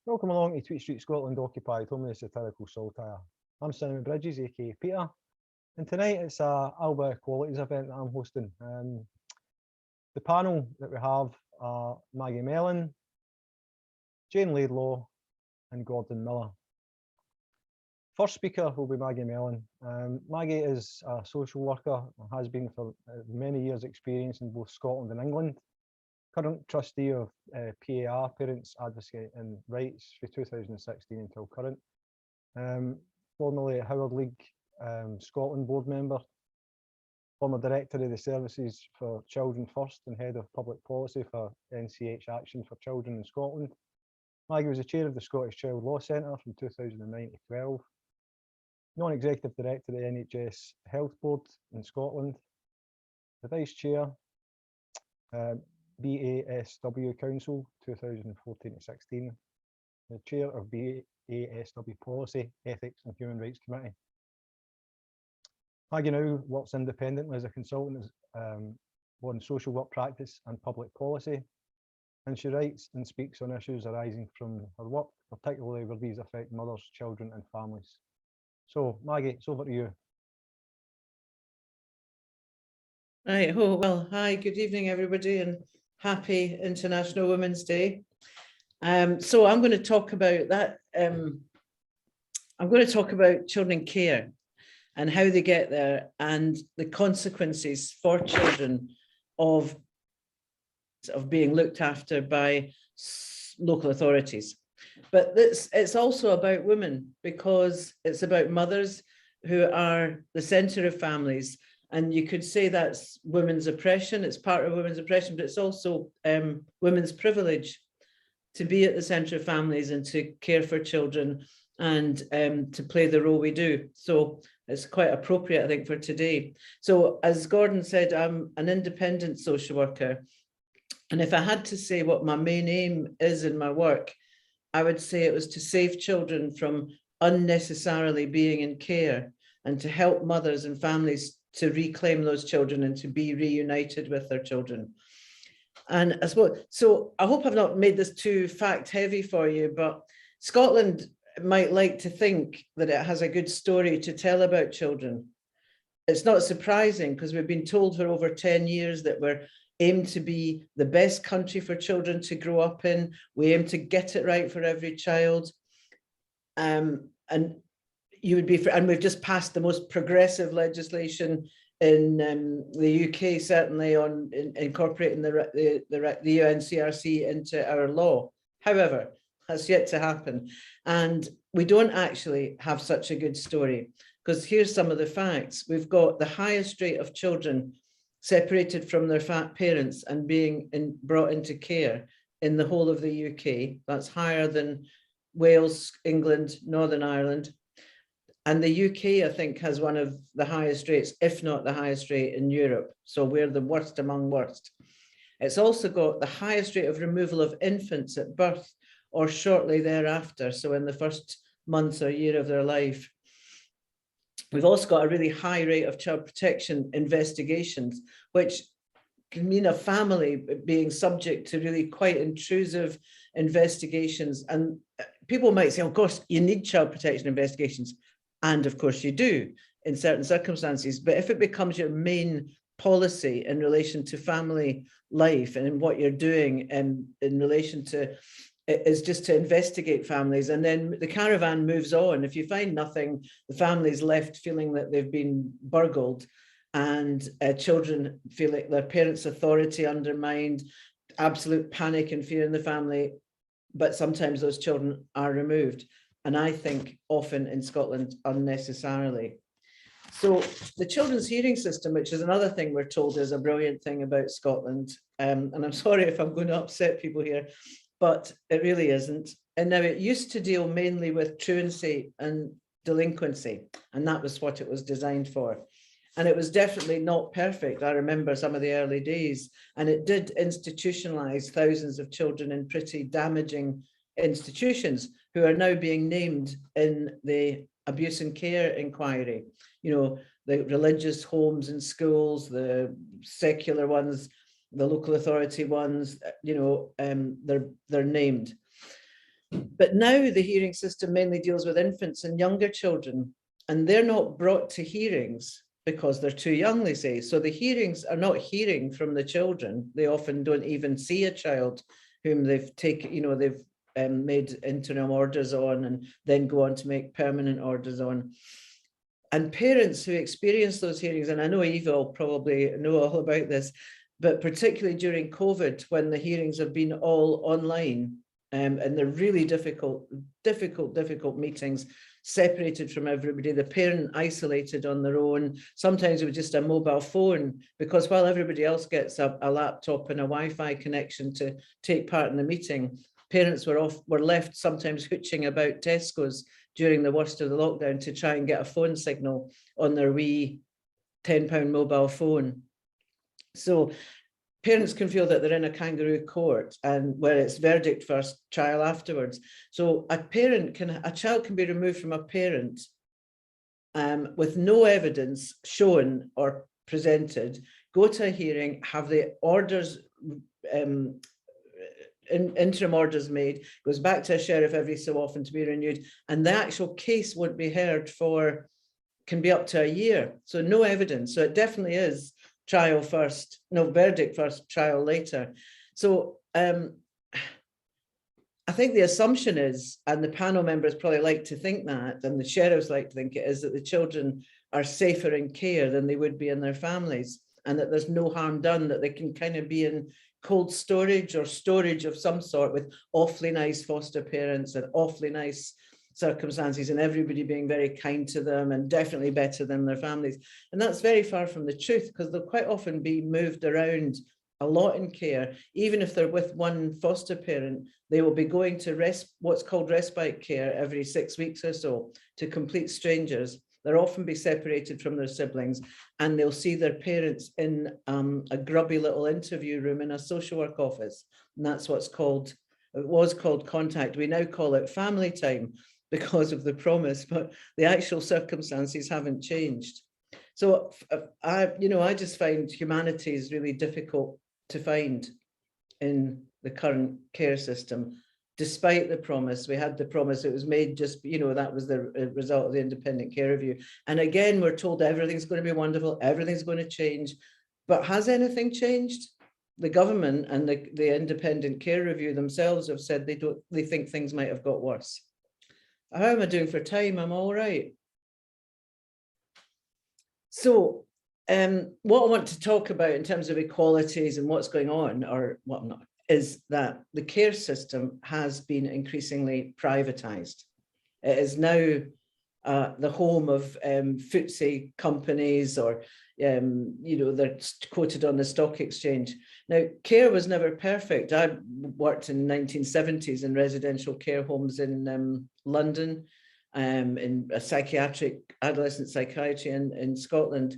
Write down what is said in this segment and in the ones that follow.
Welcome along to Tweed Street Scotland Occupied, home of the satirical satire. I'm Cinnamon Bridges, aka Peter, and tonight it's a Alba Equalities event that I'm hosting. The panel that we have are Maggie Mellon, Jane Laidlaw, and Gordon Miller. First speaker will be Maggie Mellon. Maggie is a social worker and has been for many years' experience in both Scotland and England. Current trustee of PAR, Parents Advocate and Rights, from 2016 until current. Formerly a Howard League Scotland board member. Former director of the Services for Children First and head of public policy for NCH Action for Children in Scotland. Maggie was the chair of the Scottish Child Law Centre from 2009 to 12. Non-executive director of the NHS Health Board in Scotland. The vice chair, BASW Council 2014 to 16, the chair of BASW Policy, Ethics and Human Rights Committee. Maggie now works independently as a consultant on social work practice and public policy, and she writes and speaks on issues arising from her work, particularly where these affect mothers, children and families. So Maggie, it's over to you. Right, oh, well, hi, good evening everybody and happy International Women's Day. So I'm going to talk about that. I'm going to talk about children in care and how they get there and the consequences for children of being looked after by local authorities. But it's also about women, because it's about mothers who are the centre of families. And you could say that's women's oppression, it's part of women's oppression, but it's also women's privilege to be at the centre of families and to care for children and to play the role we do. So it's quite appropriate, I think, for today. So as Gordon said, I'm an independent social worker. And if I had to say what my main aim is in my work, I would say it was to save children from unnecessarily being in care and to help mothers and families to reclaim those children and to be reunited with their children. And as well, so I hope I've not made this too fact heavy for you, but Scotland might like to think that it has a good story to tell about children. It's not surprising, because we've been told for over 10 years that we're aimed to be the best country for children to grow up in. We aim to get it right for every child. And you would be, and we've just passed the most progressive legislation in the UK, certainly on incorporating the UNCRC into our law. However, that's yet to happen. And we don't actually have such a good story, because here's some of the facts. We've got the highest rate of children separated from their parents and being brought into care in the whole of the UK. That's higher than Wales, England, Northern Ireland. And the UK, I think, has one of the highest rates, if not the highest rate in Europe. So we're the worst among worst. It's also got the highest rate of removal of infants at birth or shortly thereafter, so in the first month or year of their life. We've also got a really high rate of child protection investigations, which can mean a family being subject to really quite intrusive investigations. And people might say, of course, you need child protection investigations. And of course you do in certain circumstances. But if it becomes your main policy in relation to family life and in what you're doing in relation to, is just to investigate families, and then the caravan moves on. If you find nothing, the family's left feeling that they've been burgled, and children feel like their parents' authority undermined, absolute panic and fear in the family. But sometimes those children are removed. And I think often in Scotland unnecessarily. So the children's hearing system, which is another thing we're told is a brilliant thing about Scotland. And I'm sorry if I'm going to upset people here, but it really isn't. And now it used to deal mainly with truancy and delinquency, and that was what it was designed for. And it was definitely not perfect. I remember some of the early days, and it did institutionalize thousands of children in pretty damaging institutions who are now being named in the abuse and care inquiry. You know, the religious homes and schools, the secular ones, the local authority ones, you know, they're named. But now the hearing system mainly deals with infants and younger children, and they're not brought to hearings because they're too young, they say. So the hearings are not hearing from the children. They often don't even see a child whom they've taken, they've made interim orders on and then go on to make permanent orders on. And parents who experience those hearings, and I know Eva will probably know all about this, but particularly during COVID, when the hearings have been all online, and they're really difficult meetings, separated from everybody, the parent isolated on their own, sometimes with just a mobile phone, because while everybody else gets a laptop and a Wi-Fi connection to take part in the meeting, parents were left sometimes hooching about Tesco's during the worst of the lockdown to try and get a phone signal on their wee £10 mobile phone. So parents can feel that they're in a kangaroo court, and where it's verdict first, trial afterwards. So a child can be removed from a parent with no evidence shown or presented, go to a hearing, have the orders, interim orders made, goes back to a sheriff every so often to be renewed, and the actual case won't be heard can be up to a year. So no evidence. So it definitely is trial first, no, verdict first, trial later. So I think the assumption is, and the panel members probably like to think that, and the sheriffs like to think it is, that the children are safer in care than they would be in their families, and that there's no harm done, that they can kind of be in cold storage or storage of some sort with awfully nice foster parents and awfully nice circumstances, and everybody being very kind to them and definitely better than their families. And that's very far from the truth, because they'll quite often be moved around a lot in care. Even if they're with one foster parent, they will be going to what's called respite care every 6 weeks or so to complete strangers. They'll often be separated from their siblings, and they'll see their parents in a grubby little interview room in a social work office. And that's it was called contact. We now call it family time because of the promise, but the actual circumstances haven't changed. So I just find humanity is really difficult to find in the current care system. Despite the promise, we had the promise, it was made just, that was the result of the independent care review. And again, we're told everything's going to be wonderful, everything's going to change. But has anything changed? The government and the independent care review themselves have said they think things might have got worse. How am I doing for time? I'm all right. So what I want to talk about in terms of equalities and what's going on, or whatnot, is that the care system has been increasingly privatized. It is now the home of footsie companies, or they're quoted on the stock exchange. Now, care was never perfect. I worked in the 1970s in residential care homes in London, in a adolescent psychiatry in Scotland.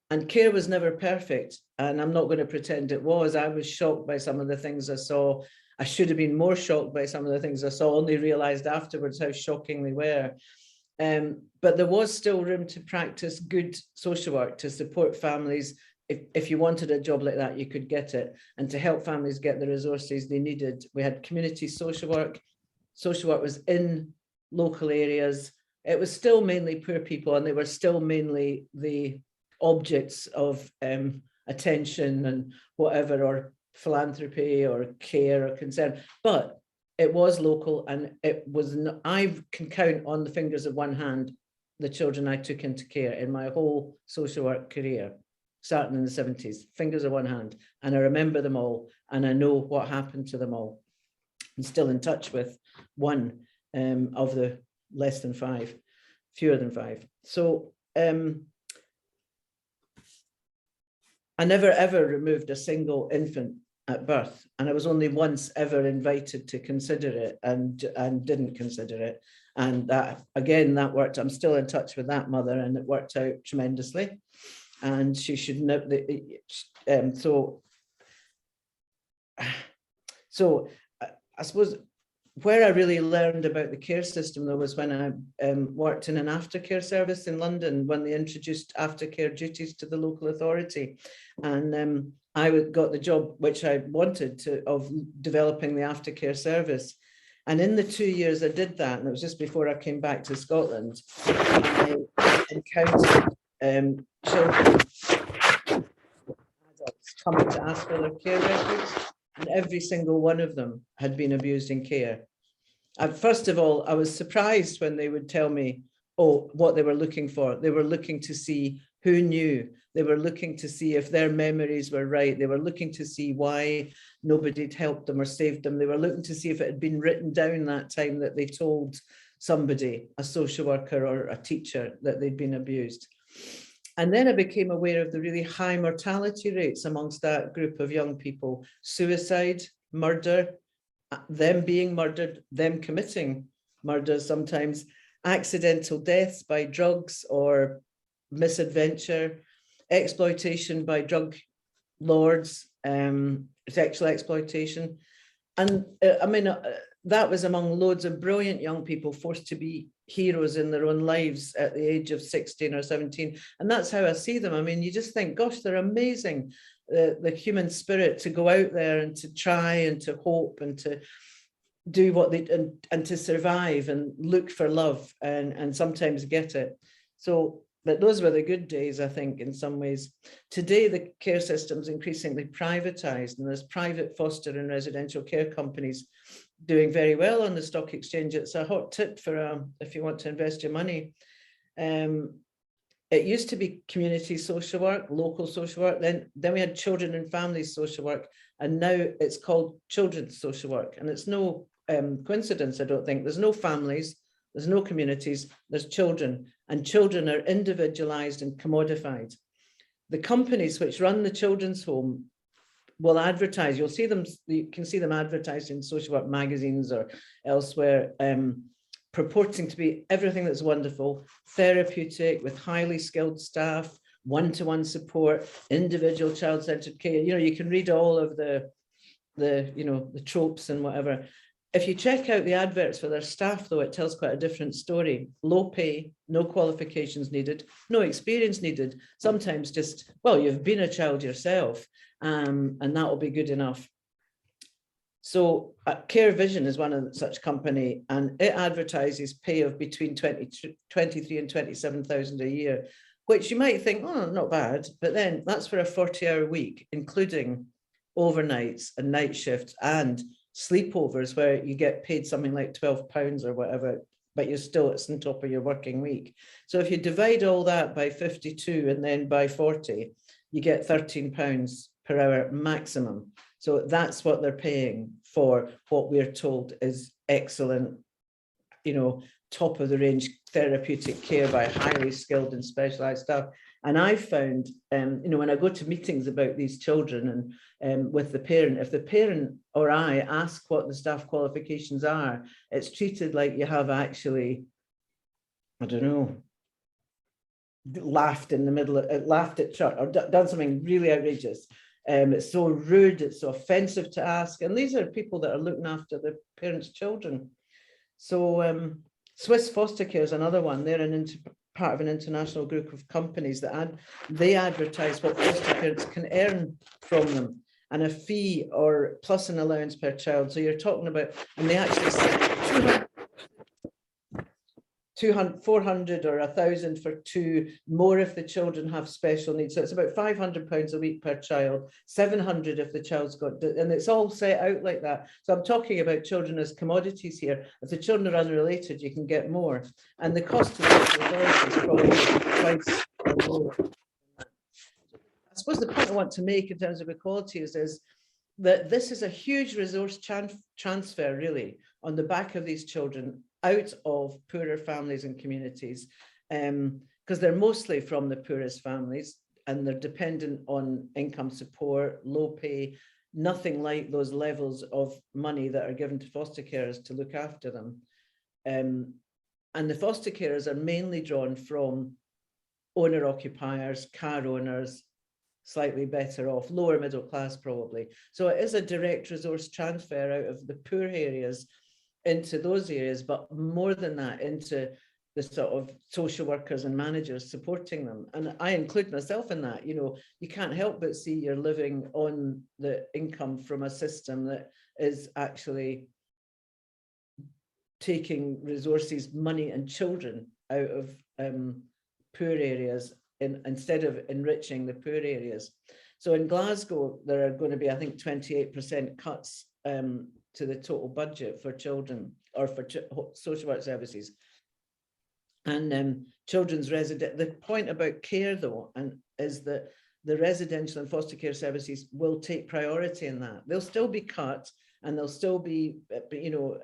And care was never perfect. And I'm not going to pretend it was. I was shocked by some of the things I saw. I should have been more shocked by some of the things I saw, only realized afterwards how shocking they were. But there was still room to practice good social work, to support families. If you wanted a job like that, you could get it, and to help families get the resources they needed. We had community social work. Social work was in local areas. It was still mainly poor people, and they were still mainly the objects of attention and whatever, or philanthropy or care or concern. But it was local, and it was, I can count on the fingers of one hand the children I took into care in my whole social work career, starting in the 70s, fingers of one hand. And I remember them all, and I know what happened to them all. I'm still in touch with one of the fewer than five. So I never ever removed a single infant at birth, and I was only once ever invited to consider it, and didn't consider it. And that, again, that worked. I'm still in touch with that mother, and it worked out tremendously. And she should know that. So I suppose where I really learned about the care system, though, was when I worked in an aftercare service in London, when they introduced aftercare duties to the local authority. And I got the job, which I wanted, of developing the aftercare service. And in the 2 years I did that, and it was just before I came back to Scotland, I encountered children, adults coming to ask for their care records, and every single one of them had been abused in care. First of all, I was surprised when they would tell me, oh, what they were looking for. They were looking to see who knew. They were looking to see if their memories were right. They were looking to see why nobody had helped them or saved them. They were looking to see if it had been written down that time that they told somebody, a social worker or a teacher, that they'd been abused. And then I became aware of the really high mortality rates amongst that group of young people: suicide, murder, them being murdered, them committing murder sometimes, accidental deaths by drugs or misadventure, exploitation by drug lords, sexual exploitation. And that was among loads of brilliant young people forced to be heroes in their own lives at the age of 16 or 17. And that's how I see them. I mean, you just think, gosh, they're amazing. The human spirit to go out there and to try and to hope and to do what they and to survive and look for love and sometimes get it. So, but those were the good days, I think, in some ways. Today, the care system's increasingly privatized, and there's private foster and residential care companies doing very well on the stock exchange. It's a hot tip for if you want to invest your money. It used to be community social work, local social work. Then we had children and families social work, and now it's called children's social work. And it's no coincidence, I don't think. There's no families, there's no communities, there's children, and children are individualized and commodified. The companies which run the children's home will advertise. You'll see them, you can see them advertised in social work magazines or elsewhere, purporting to be everything that's wonderful, therapeutic, with highly skilled staff, one-to-one support, individual child-centered care. You know, you can read all of the tropes and whatever. If you check out the adverts for their staff, though, it tells quite a different story. Low pay, no qualifications needed, no experience needed. Sometimes just, well, you've been a child yourself, and that will be good enough. So Care Vision is one of such company, and it advertises pay of between 23 and 27,000 a year, which you might think, oh, not bad, but then that's for a 40-hour week, including overnights and night shifts and sleepovers, where you get paid something like £12 or whatever, but you're still, it's on top of your working week. So if you divide all that by 52 and then by 40, you get £13 per hour maximum. So that's what they're paying for what we're told is excellent, top of the range therapeutic care by highly skilled and specialized staff. And I found, when I go to meetings about these children and with the parent, if the parent or I ask what the staff qualifications are, it's treated like you have actually, I don't know, laughed at church or done something really outrageous. It's so rude, it's so offensive to ask. And these are people that are looking after the parents' children. So Swiss Foster Care is another one. They're part of an international group of companies that they advertise what foster parents can earn from them, and a fee or plus an allowance per child. So you're talking about, and they actually say 200, 400 or 1,000 for two, more if the children have special needs. So it's about £500 a week per child, 700 if the child's got, and it's all set out like that. So I'm talking about children as commodities here. If the children are unrelated, you can get more. And the cost of local authority is probably twice or more. I suppose the point I want to make in terms of equalities is that this is a huge resource transfer, really, on the back of these children out of poorer families and communities, because they're mostly from the poorest families and they're dependent on income support, low pay, nothing like those levels of money that are given to foster carers to look after them. And the foster carers are mainly drawn from owner-occupiers, car owners, slightly better off, lower middle class probably. So it is a direct resource transfer out of the poor areas into those areas, but more than that, into the sort of social workers and managers supporting them. And I include myself in that. You can't help but see you're living on the income from a system that is actually taking resources, money and children out of poor areas instead of enriching the poor areas. So in Glasgow, there are going to be, I think, 28% cuts to the total budget for children or for social work services. And children's resident, the point about care though, is that the residential and foster care services will take priority in that. They'll still be cut, and there'll still be, you know,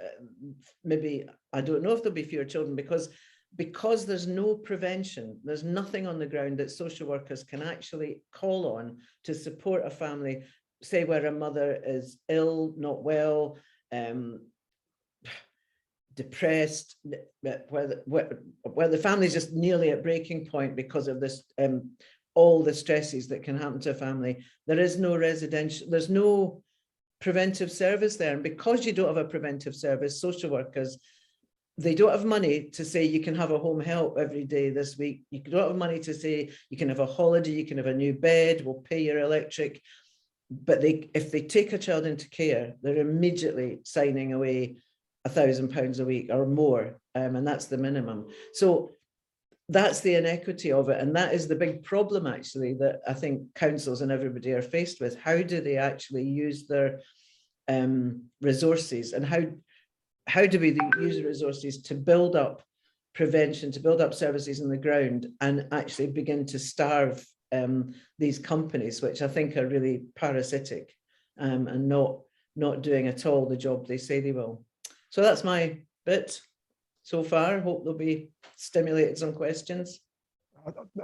maybe, I don't know if there'll be fewer children, because there's no prevention, there's nothing on the ground that social workers can actually call on to support a family, say where a mother is ill, not well, depressed, where the family is just nearly at breaking point because of this, all the stresses that can happen to a family. There is no residential, there's no preventive service there. And because you don't have a preventive service, social workers, they don't have money to say you can have a home help every day this week. You don't have money to say you can have a holiday, you can have a new bed, we'll pay your electric. But if they take a child into care, they're immediately signing away £1,000 a week or more, and that's the minimum. So that's the inequity of it, and that is the big problem actually that I think councils and everybody are faced with. How do they actually use their resources, and how do we use the resources to build up prevention, to build up services on the ground, and actually begin to starve these companies, which I think are really parasitic and not doing at all the job they say they will. So that's my bit so far. Hope there'll be stimulated some questions.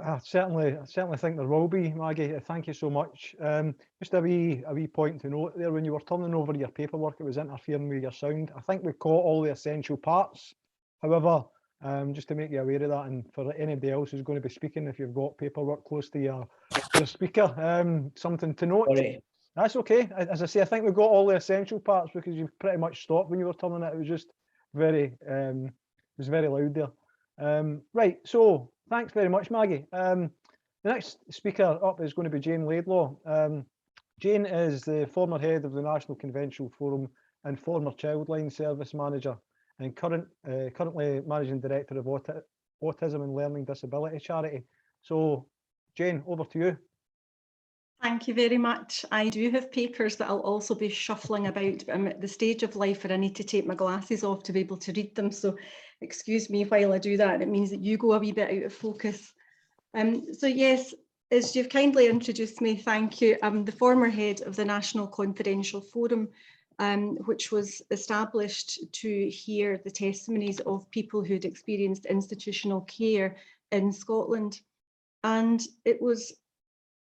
I certainly think there will be, Maggie. Thank you so much. Just a wee point to note there, when you were turning over your paperwork, it was interfering with your sound. I think we caught all the essential parts. However, just to make you aware of that, and for anybody else who's going to be speaking, if you've got paperwork close to your speaker, something to note. Sorry. That's okay. As I say, I think we've got all the essential parts, because you've pretty much stopped when you were turning it. It was just very, it was very loud there. Right, so thanks very much, Maggie. The next speaker up is going to be Jane Laidlaw. Jane is the former head of the National Conventional Forum and former Childline Service Manager, and currently Managing Director of Autism and Learning Disability Charity. So, Jane, over to you. Thank you very much. I do have papers that I'll also be shuffling about, but I'm at the stage of life where I need to take my glasses off to be able to read them. So excuse me while I do that. It means that you go a wee bit out of focus. So yes, as you've kindly introduced me, thank you. I'm the former head of the National Confidential Forum, which was established to hear the testimonies of people who'd experienced institutional care in Scotland. And it was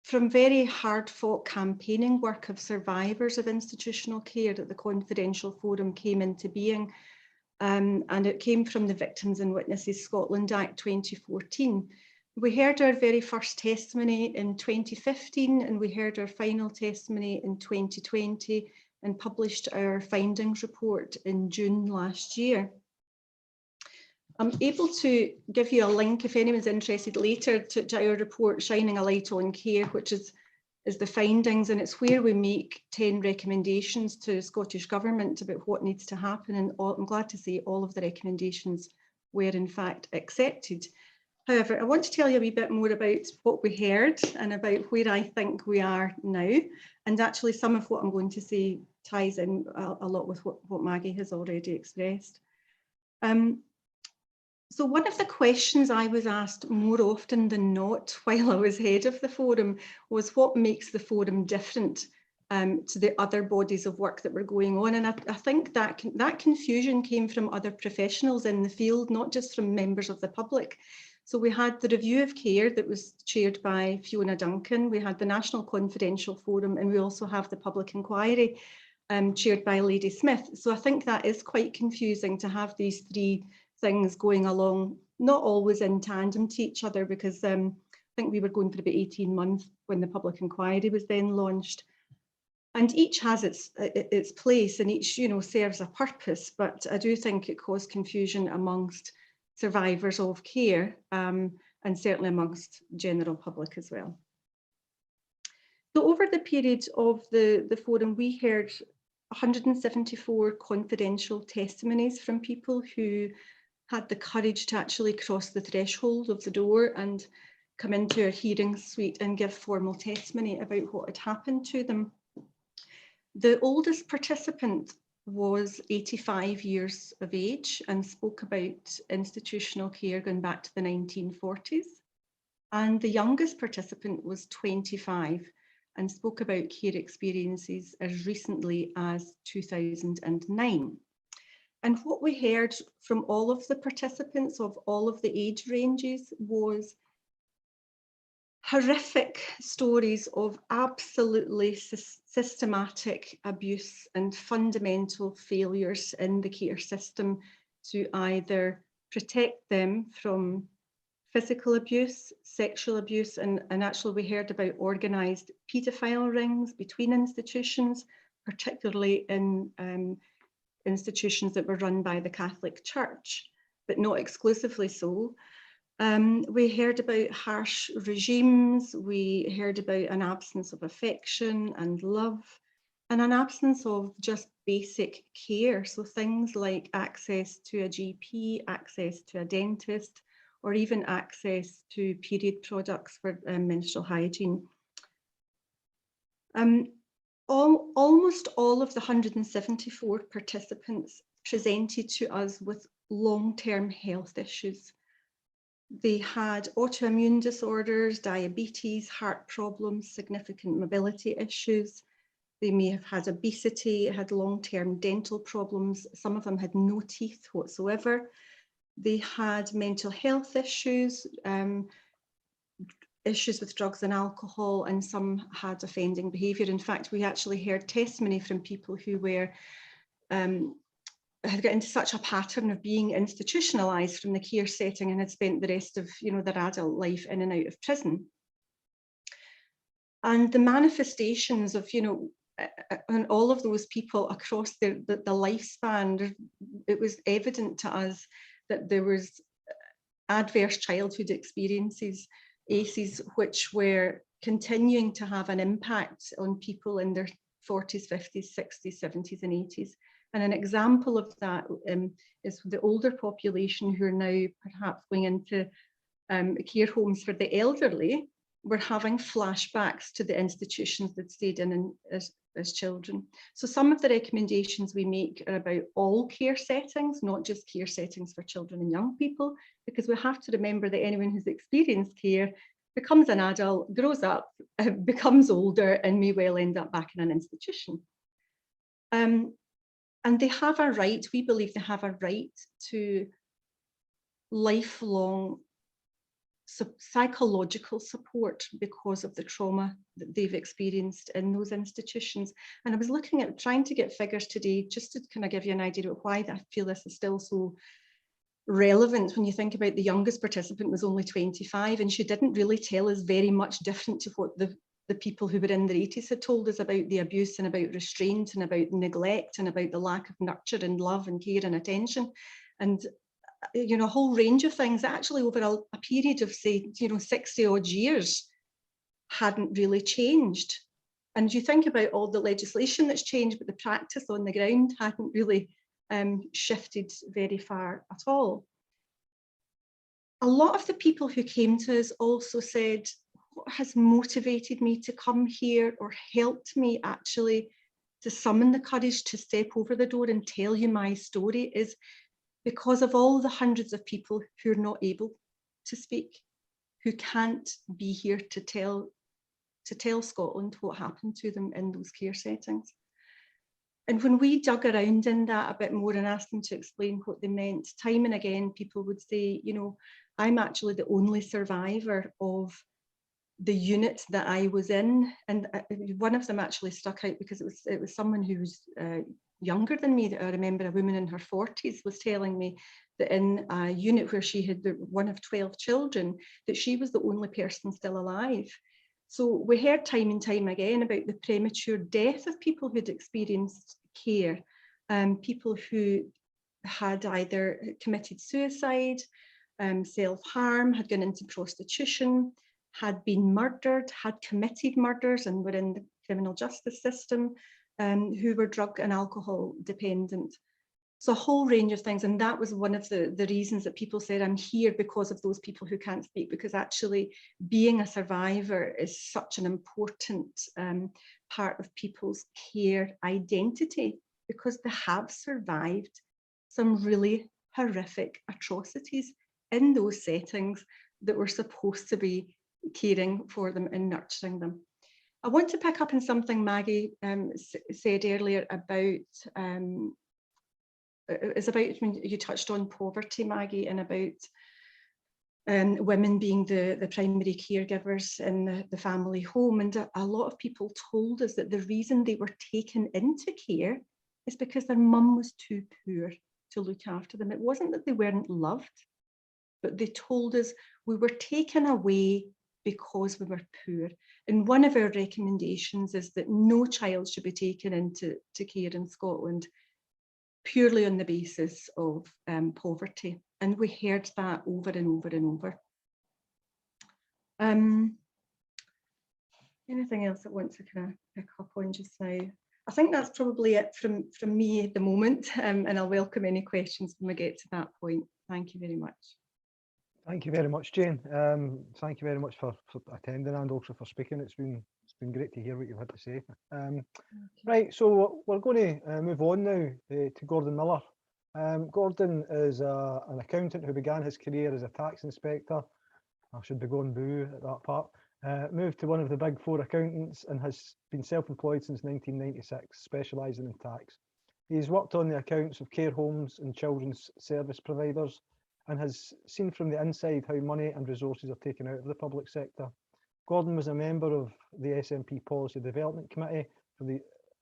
from very hard-fought campaigning work of survivors of institutional care that the Confidential Forum came into being. And it came from the Victims and Witnesses Scotland Act 2014. We heard our very first testimony in 2015, and we heard our final testimony in 2020, and published our findings report in June last year. I'm able to give you a link if anyone's interested later to our report, Shining a Light on Care, which is the findings, and it's where we make 10 recommendations to the Scottish Government about what needs to happen, and I'm glad to say all of the recommendations were in fact accepted. However, I want to tell you a wee bit more about what we heard and about where I think we are now, and actually some of what I'm going to say ties in a lot with what Maggie has already expressed. So one of the questions I was asked more often than not while I was head of the forum was what makes the forum different to the other bodies of work that were going on. And I think that confusion came from other professionals in the field, not just from members of the public. So we had the Review of Care that was chaired by Fiona Duncan, we had the National Confidential Forum, and we also have the Public Inquiry chaired by Lady Smith. So I think that is quite confusing to have these three things going along, not always in tandem to each other, because I think we were going for about 18 months when the Public Inquiry was then launched. And each has its place, and each, you know, serves a purpose, but I do think it caused confusion amongst survivors of care, and certainly amongst general public as well. So over the period of the forum, we heard 174 confidential testimonies from people who had the courage to actually cross the threshold of the door and come into our hearing suite and give formal testimony about what had happened to them. The oldest participant was 85 years of age and spoke about institutional care going back to the 1940s. And the youngest participant was 25 and spoke about care experiences as recently as 2009. And what we heard from all of the participants of all of the age ranges was horrific stories of absolutely systematic abuse and fundamental failures in the care system to either protect them from physical abuse, sexual abuse, and actually we heard about organised paedophile rings between institutions, particularly in institutions that were run by the Catholic Church, but not exclusively so. We heard about harsh regimes, we heard about an absence of affection and love, and an absence of just basic care. So things like access to a GP, access to a dentist, or even access to period products for menstrual hygiene. Almost all of the 174 participants presented to us with long-term health issues. They had autoimmune disorders, diabetes, heart problems, significant mobility issues. They may have had obesity, had long-term dental problems. Some of them had no teeth whatsoever. They had mental health issues, issues with drugs and alcohol, and some had offending behaviour. In fact, we actually heard testimony from people who were had got into such a pattern of being institutionalised from the care setting and had spent the rest of their adult life in and out of prison. And the manifestations of and all of those people across the lifespan, it was evident to us that there was adverse childhood experiences, ACEs, which were continuing to have an impact on people in their 40s, 50s, 60s, 70s and 80s. And an example of that is the older population who are now perhaps going into care homes for the elderly, were having flashbacks to the institutions that stayed in as children. So some of the recommendations we make are about all care settings, not just care settings for children and young people, because we have to remember that anyone who's experienced care becomes an adult, grows up, becomes older, and may well end up back in an institution. And they have a right, we believe they have a right to lifelong psychological support because of the trauma that they've experienced in those institutions. And I was looking at trying to get figures today just to kind of give you an idea of why I feel this is still so relevant when you think about the youngest participant was only 25, and she didn't really tell us very much different to what the people who were in their 80s had told us about the abuse and about restraint and about neglect and about the lack of nurture and love and care and attention. And a whole range of things actually over a period of say 60 odd years hadn't really changed. And you think about all the legislation that's changed, but the practice on the ground hadn't really shifted very far at all. A lot of the people who came to us also said, what has motivated me to come here or helped me actually to summon the courage to step over the door and tell you my story is because of all the hundreds of people who are not able to speak, who can't be here to tell Scotland what happened to them in those care settings. And when we dug around in that a bit more and asked them to explain what they meant, time and again, people would say, I'm actually the only survivor of the unit that I was in. And one of them actually stuck out because it was someone who was younger than me. I remember a woman in her 40s was telling me that in a unit where she had one of 12 children, that she was the only person still alive. So we heard time and time again about the premature death of people who'd experienced care, people who had either committed suicide, self-harm, had gone into prostitution, had been murdered, had committed murders and were in the criminal justice system, who were drug and alcohol dependent. So a whole range of things. And that was one of the reasons that people said, I'm here because of those people who can't speak, because actually being a survivor is such an important part of people's care identity, because they have survived some really horrific atrocities in those settings that were supposed to be caring for them and nurturing them. I want to pick up on something Maggie said earlier about it's about when you touched on poverty, Maggie, and about women being the primary caregivers in the family home. And a lot of people told us that the reason they were taken into care is because their mum was too poor to look after them. It wasn't that they weren't loved, but they told us we were taken away because we were poor. And one of our recommendations is that no child should be taken into care in Scotland purely on the basis of poverty. And we heard that over and over and over. Anything else I want to kind of pick up on just now? I think that's probably it from me at the moment, and I'll welcome any questions when we get to that point. Thank you very much. Thank you very much, Jane. Thank you very much for attending and also for speaking. It's been great to hear what you've had to say. Right, so we're going to move on now to Gordon Miller. Gordon is an accountant who began his career as a tax inspector. I should be going boo at that part. Moved to one of the big four accountants and has been self-employed since 1996, specialising in tax. He's worked on the accounts of care homes and children's service providers and has seen from the inside how money and resources are taken out of the public sector. Gordon was a member of the SNP Policy Development Committee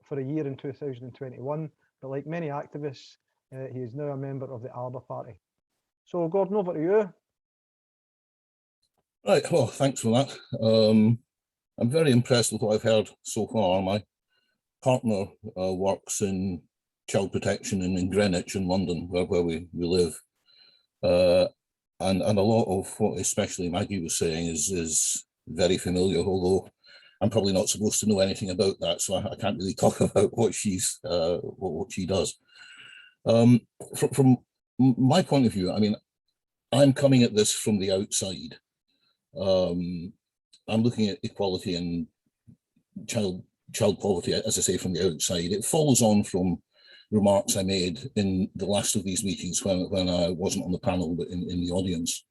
for a year in 2021, but like many activists, he is now a member of the Alba Party. So Gordon, over to you. Right, well, thanks for that. I'm very impressed with what I've heard so far. My partner works in child protection in Greenwich in London, where we live. And a lot of what especially Maggie was saying is very familiar, although I'm probably not supposed to know anything about that, so I can't really talk about what what she does. From my point of view, I mean, I'm coming at this from the outside. I'm looking at equality and child poverty, as I say, from the outside. It follows on from remarks I made in the last of these meetings when I wasn't on the panel but in the audience.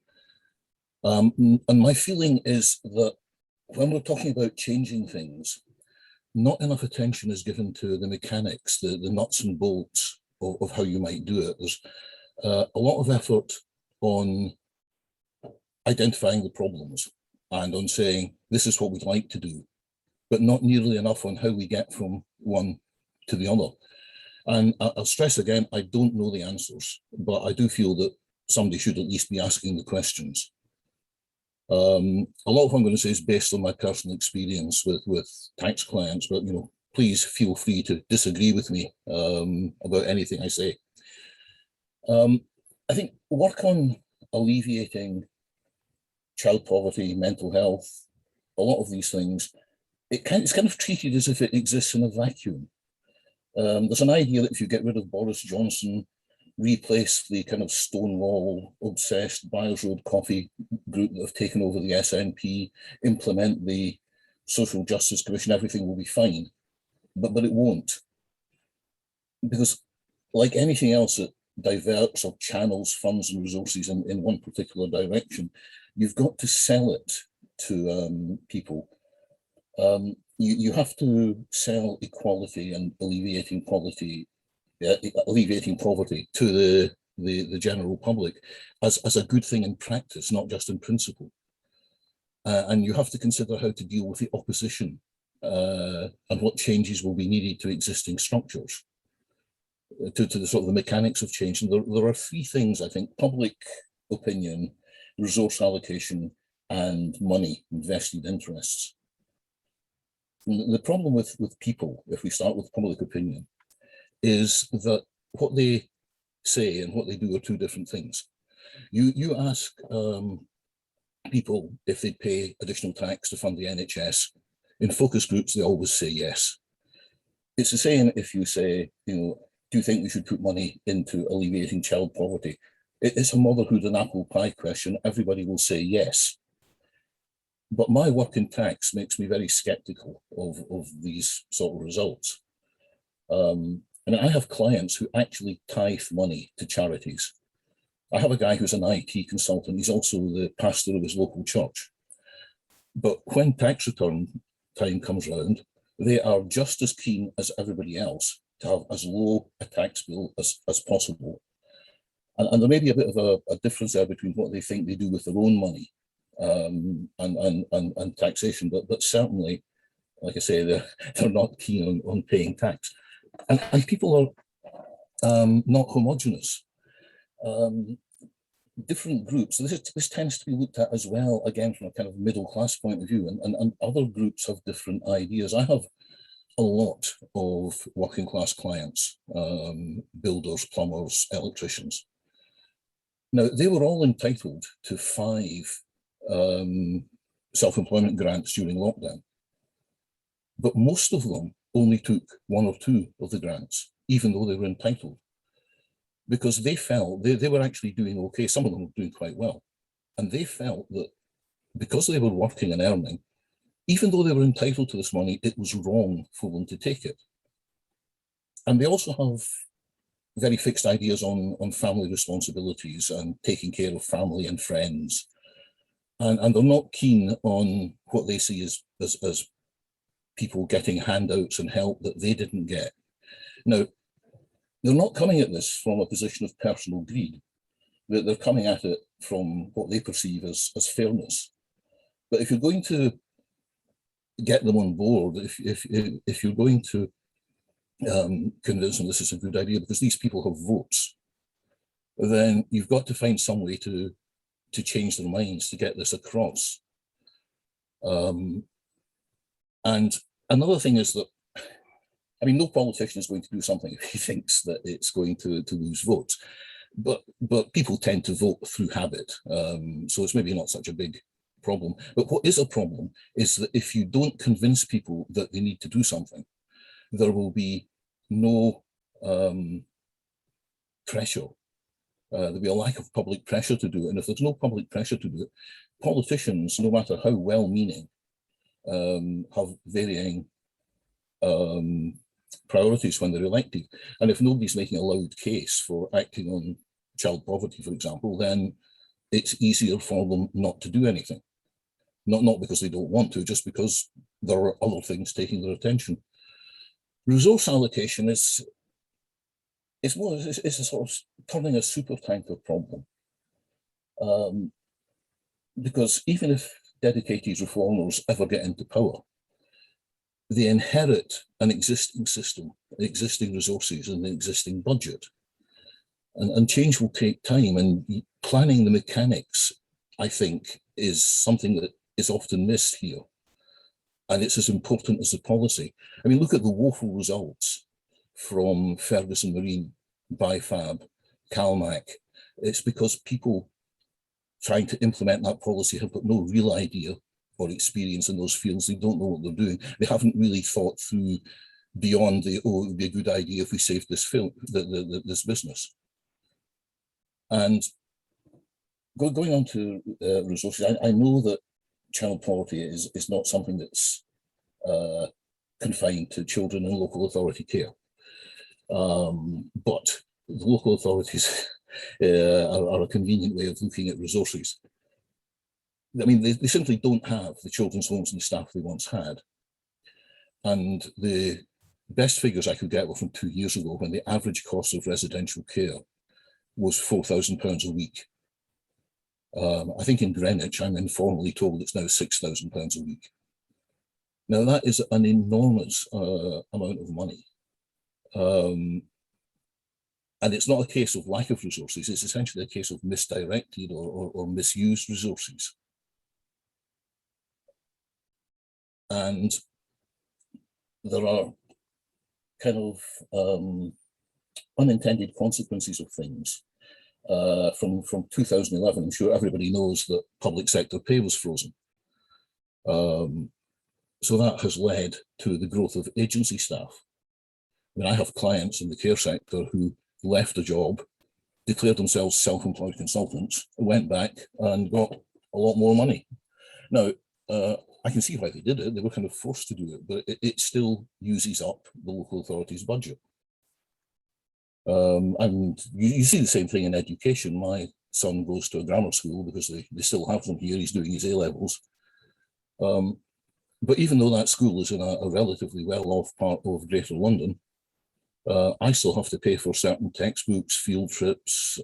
And my feeling is that when we're talking about changing things, not enough attention is given to the mechanics, the nuts and bolts of how you might do it. There's a lot of effort on identifying the problems and on saying, this is what we'd like to do, but not nearly enough on how we get from one to the other. And I'll stress again, I don't know the answers, but I do feel that somebody should at least be asking the questions. A lot of what I'm going to say is based on my personal experience with tax clients, but please feel free to disagree with me about anything I say. I think work on alleviating child poverty, mental health, a lot of these things, it's kind of treated as if it exists in a vacuum. There's an idea that if you get rid of Boris Johnson, replace the kind of Stonewall obsessed Byers Road Coffee group that have taken over the SNP, implement the Social Justice Commission, everything will be fine. But it won't. Because like anything else that diverts or channels funds and resources in one particular direction, you've got to sell it to people. You have to sell equality and alleviating poverty to the general public as a good thing in practice, not just in principle. And you have to consider how to deal with the opposition and what changes will be needed to existing structures, to the sort of the mechanics of change. And there are three things, I think: public opinion, resource allocation, and money, invested interests. The problem with people, if we start with public opinion, is that what they say and what they do are two different things. You ask people if they'd pay additional tax to fund the NHS. In focus groups, they always say yes. it's the same if you say, you know, do you think we should put money into alleviating child poverty? It's a motherhood and apple pie question. Everybody will say yes. But my work in tax makes me very skeptical of these sort of results. And I have clients who actually tithe money to charities. I have a guy who's an IT consultant. He's also the pastor of his local church. But when tax return time comes around, they are just as keen as everybody else to have as low a tax bill as possible. And there may be a bit of a difference there between what they think they do with their own money and taxation, but certainly, like I say, they're not keen on paying tax. And people are not homogenous. Different groups, so this tends to be looked at as well, again, from a kind of middle class point of view, and other groups have different ideas. I have a lot of working class clients, builders, plumbers, electricians. Now, they were all entitled to 5 self-employment grants during lockdown, but most of them only took 1 or 2 of the grants, even though they were entitled, because they felt they were actually doing okay. Some of them were doing quite well. And they felt that because they were working and earning, even though they were entitled to this money, it was wrong for them to take it. And they also have very fixed ideas on family responsibilities and taking care of family and friends. And they're not keen on what they see as people getting handouts and help that they didn't get. Now, they're not coming at this from a position of personal greed. They're coming at it from what they perceive as fairness. But if you're going to get them on board, if you're going to convince them this is a good idea, because these people have votes, then you've got to find some way to change their minds, to get this across. And another thing is that, I mean, no politician is going to do something if he thinks that it's going to lose votes, but people tend to vote through habit. So it's maybe not such a big problem. But what is a problem is that if you don't convince people that they need to do something, there will be no pressure. There'll be a lack of public pressure to do it. And if there's no public pressure to do it, politicians, no matter how well-meaning, have varying priorities when they're elected. And if nobody's making a loud case for acting on child poverty, for example, then it's easier for them not to do anything. Not because they don't want to, just because there are other things taking their attention. Resource allocation is a sort of turning a super tanker problem. Because even if dedicated reformers ever get into power, they inherit an existing system, existing resources, and an existing budget. And change will take time, and planning the mechanics, I think, is something that is often missed here. And it's as important as the policy. I mean, look at the woeful results from Ferguson Marine, BIFAB, CalMac. It's because people trying to implement that policy have got no real idea or experience in those fields. They don't know what they're doing. They haven't really thought through beyond the, oh, it would be a good idea if we saved this this business. And going on to resources, I know that child poverty is not something that's confined to children in local authority care. But the local authorities are a convenient way of looking at resources. I mean, they simply don't have the children's homes and the staff they once had. And the best figures I could get were from 2 years ago, when the average cost of residential care was £4,000 a week. I think in Greenwich, I'm informally told it's now £6,000 a week. Now that is an enormous amount of money. And it's not a case of lack of resources, it's essentially a case of misdirected or misused resources. And there are kind of unintended consequences of things. From 2011, I'm sure everybody knows that public sector pay was frozen. So that has led to the growth of agency staff. mean, I have clients in the care sector who left a job, declared themselves self-employed consultants, went back and got a lot more money. Now, I can see why they did it. They were kind of forced to do it, but it still uses up the local authority's budget. And you see the same thing in education. My son goes to a grammar school because they still have them here. He's doing his A-levels. But even though that school is in a relatively well-off part of Greater London, I still have to pay for certain textbooks, field trips,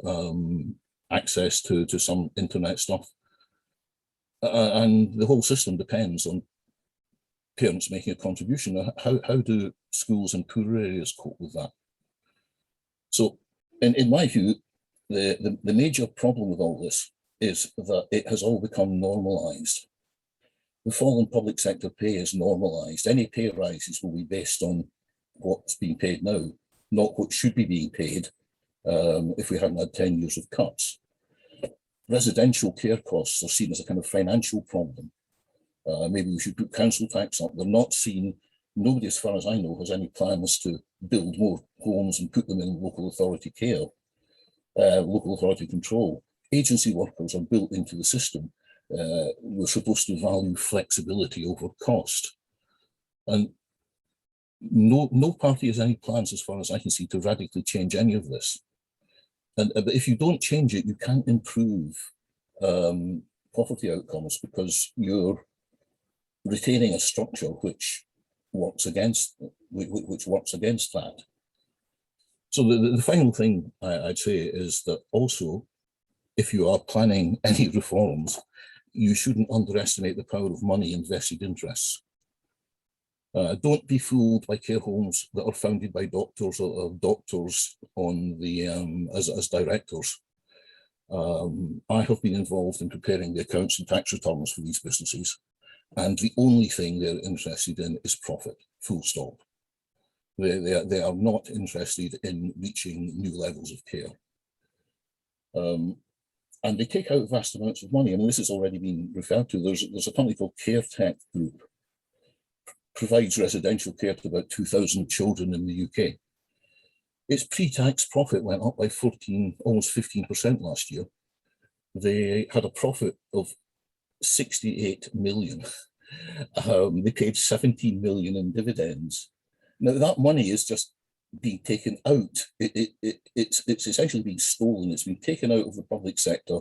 access to some internet stuff. And the whole system depends on parents making a contribution. How do schools in poorer areas cope with that? So in my view, the major problem with all this is that it has all become normalized. The fall in public sector pay is normalized. Any pay rises will be based on what's being paid now, not what should be being paid if we hadn't had 10 years of cuts. Residential care costs are seen as a kind of financial problem. Maybe we should put council tax up. They're not seen, nobody as far as I know has any plans to build more homes and put them in local authority care, local authority control. Agency workers are built into the system. We're supposed to value flexibility over cost. And no party has any plans, as far as I can see, to radically change any of this. And but if you don't change it, you can't improve poverty outcomes, because you're retaining a structure which works against that. So the final thing I'd say is that also, if you are planning any reforms, you shouldn't underestimate the power of money and vested interests. Don't be fooled by care homes that are founded by doctors or doctors on the as directors. I have been involved in preparing the accounts and tax returns for these businesses, and the only thing they're interested in is profit, full stop. They are not interested in reaching new levels of care. And they take out vast amounts of money. I mean, this has already been referred to. There's a company called Care Tech Group, provides residential care to about 2,000 children in the UK. Its pre-tax profit went up by almost 15% last year. They had a profit of 68 million. They paid 17 million in dividends. Now that money is just being taken out. It's essentially being stolen. It's been taken out of the public sector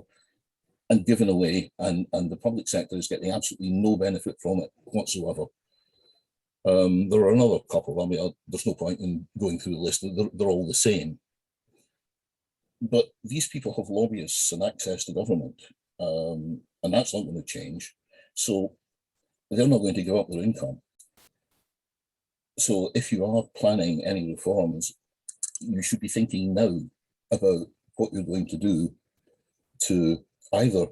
and given away, and the public sector is getting absolutely no benefit from it whatsoever. There are another couple. I mean, there's no point in going through the list. They're all the same. But these people have lobbyists and access to government, and that's not going to change. So they're not going to give up their income. So if you are planning any reforms, you should be thinking now about what you're going to do to either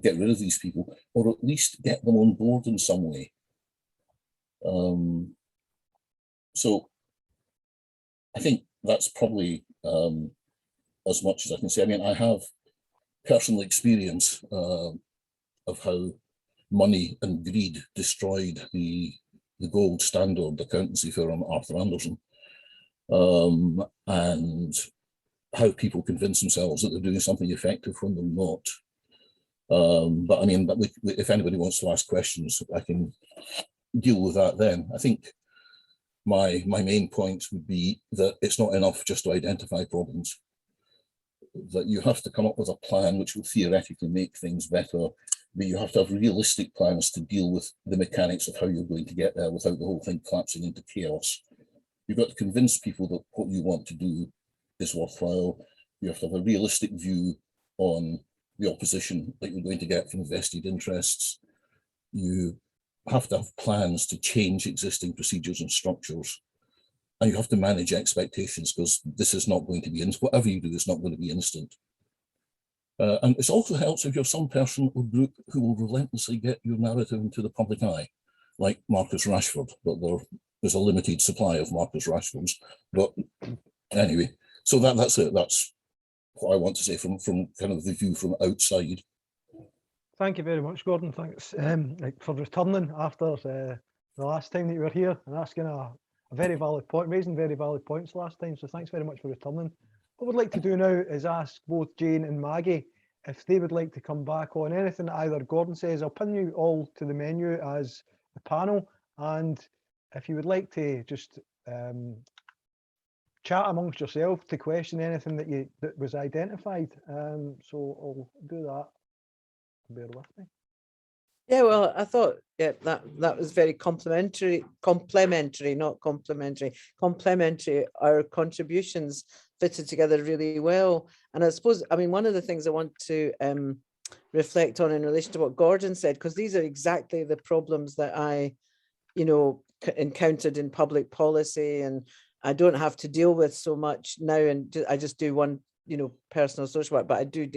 get rid of these people, or at least get them on board in some way. So I think that's probably as much as I can say. I mean, I have personal experience of how money and greed destroyed the gold standard accountancy firm Arthur Andersen, and how people convince themselves that they're doing something effective when they're not. But I mean, if anybody wants to ask questions, I can deal with that then. I think my main points would be that it's not enough just to identify problems, that you have to come up with a plan which will theoretically make things better, but you have to have realistic plans to deal with the mechanics of how you're going to get there without the whole thing collapsing into chaos. You've got to convince people that what you want to do is worthwhile. You have to have a realistic view on the opposition that you're going to get from vested interests. You have to have plans to change existing procedures and structures. And you have to manage expectations, because this is not going to be, whatever you do is not going to be instant. And it also helps if you're some person or group who will relentlessly get your narrative into the public eye, like Marcus Rashford, but there's a limited supply of Marcus Rashfords. But anyway, so that's it. That's what I want to say from kind of the view from outside. Thank you very much, Gordon. Thanks for returning after the last time that you were here and asking a a very valid point, raising very valid points last time. So thanks very much for returning. What we'd like to do now is ask both Jane and Maggie if they would like to come back on anything that either Gordon says. I'll pin you all to the menu as the panel, and if you would like to just chat amongst yourself to question anything that was identified. So I'll do that. Bear with me. Yeah, well, I thought that was very complimentary, not complimentary. Our contributions fitted together really well. And I suppose, I mean, one of the things I want to reflect on in relation to what Gordon said, because these are exactly the problems that I, encountered in public policy, and I don't have to deal with so much now, and I just do one, personal social work, but I do.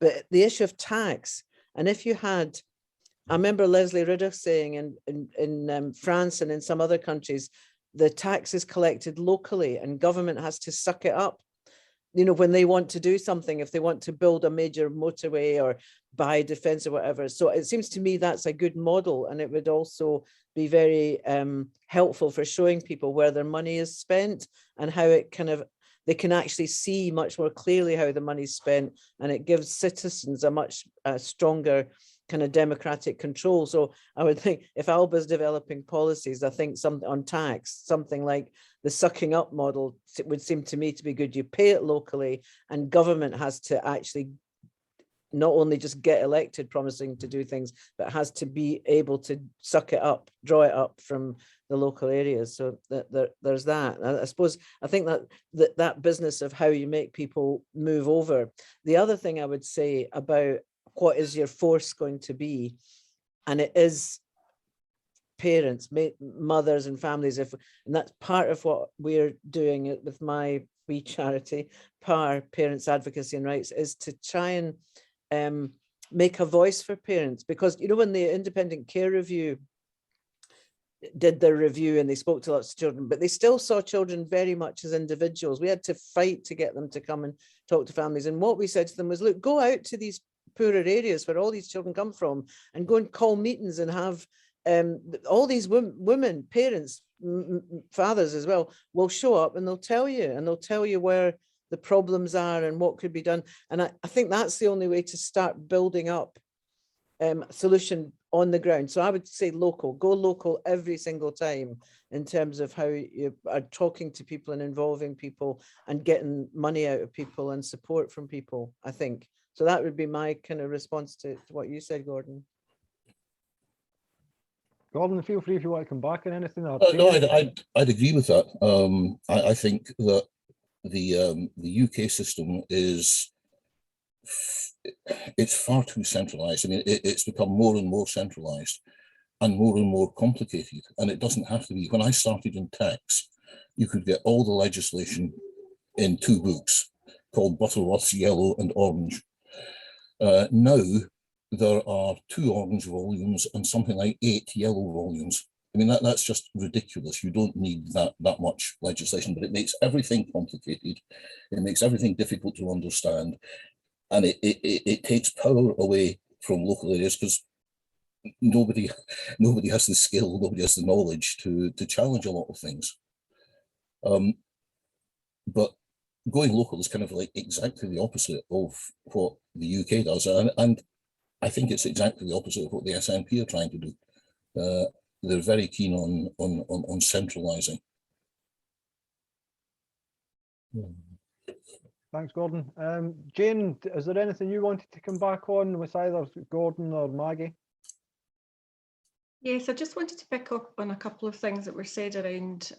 But the issue of tax, and if you had, I remember Leslie Ridder saying in France and in some other countries, the tax is collected locally and government has to suck it up. When they want to do something, if they want to build a major motorway or buy defense or whatever. So it seems to me that's a good model, and it would also be very helpful for showing people where their money is spent and how it they can actually see much more clearly how the money's spent, and it gives citizens a much stronger kind of democratic control. So I would think if Alba's developing policies, I think something on tax, something like the sucking up model would seem to me to be good. You pay it locally, and government has to actually not only just get elected promising to do things, but has to be able to suck it up, draw it up from the local areas. So there's that. I suppose, I think that business of how you make people move over. The other thing I would say about what is your force going to be, and it is parents, mothers and families, and that's part of what we're doing with my wee charity, PAR, Parents Advocacy and Rights, is to try and make a voice for parents. Because when the Independent Care Review did their review and they spoke to lots of children, but they still saw children very much as individuals. We had to fight to get them to come and talk to families, and what we said to them was, look, go out to these poorer areas where all these children come from and go and call meetings and have all these women, parents, fathers as well, will show up and they'll tell you where the problems are and what could be done. And I think that's the only way to start building up a solution on the ground. So I would say go local every single time in terms of how you are talking to people and involving people and getting money out of people and support from people, I think. So that would be my kind of response to what you said, Gordon. Gordon, feel free if you want to come back on anything. No, I'd agree with that. I think that the UK system it's far too centralised. I mean, it's become more and more centralised and more complicated. And it doesn't have to be. When I started in tax, you could get all the legislation in 2 books called Butterworth's Yellow and Orange. Now there are 2 orange volumes and something like 8 yellow volumes. I mean, that's just ridiculous. You don't need that much legislation, but it makes everything complicated. It makes everything difficult to understand. And it takes power away from local areas because nobody has the skill, nobody has the knowledge to challenge a lot of things. But going local is kind of like exactly the opposite of what the UK does. And I think it's exactly the opposite of what the SNP are trying to do. They're very keen on centralising. Thanks, Gordon. Jane, is there anything you wanted to come back on with either Gordon or Maggie? Yes, I just wanted to pick up on a couple of things that were said around,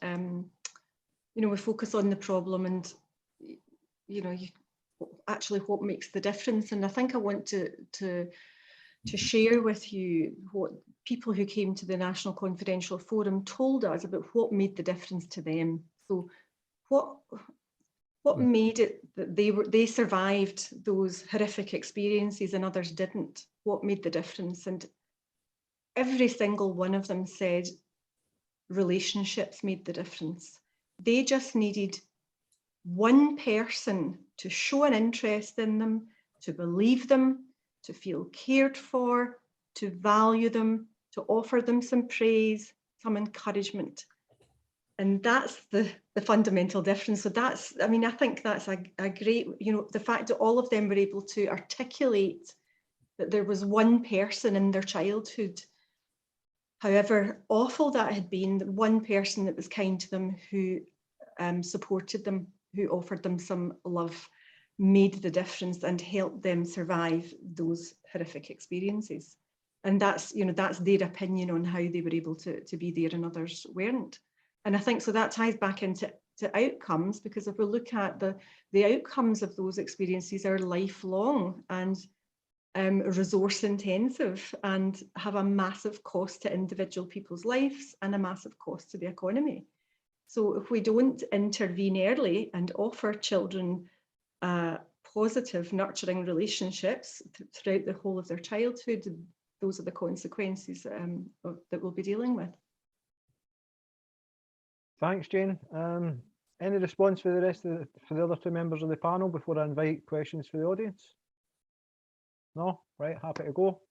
we focus on the problem and, actually what makes the difference. And I think I want to share with you what people who came to the National Confidential Forum told us about what made the difference to them. So what made it that they survived those horrific experiences and others didn't? What made the difference? And every single one of them said relationships made the difference. They just needed one person to show an interest in them, to believe them, to feel cared for, to value them, to offer them some praise, some encouragement. And that's the fundamental difference. So that's, I mean, I think that's a great, you know, the fact that all of them were able to articulate that there was one person in their childhood, however awful that had been, one person that was kind to them, who supported them, who offered them some love, made the difference and helped them survive those horrific experiences. And that's, you know, that's their opinion on how they were able to be there and others weren't. And I think so that ties back into outcomes, because if we look at the outcomes of those experiences are lifelong and resource intensive and have a massive cost to individual people's lives and a massive cost to the economy. So if we don't intervene early and offer children positive, nurturing relationships throughout the whole of their childhood, those are the consequences that we'll be dealing with. Thanks, Jane. Any response for the rest of for the other two members of the panel before I invite questions for the audience? No? Right, happy to go.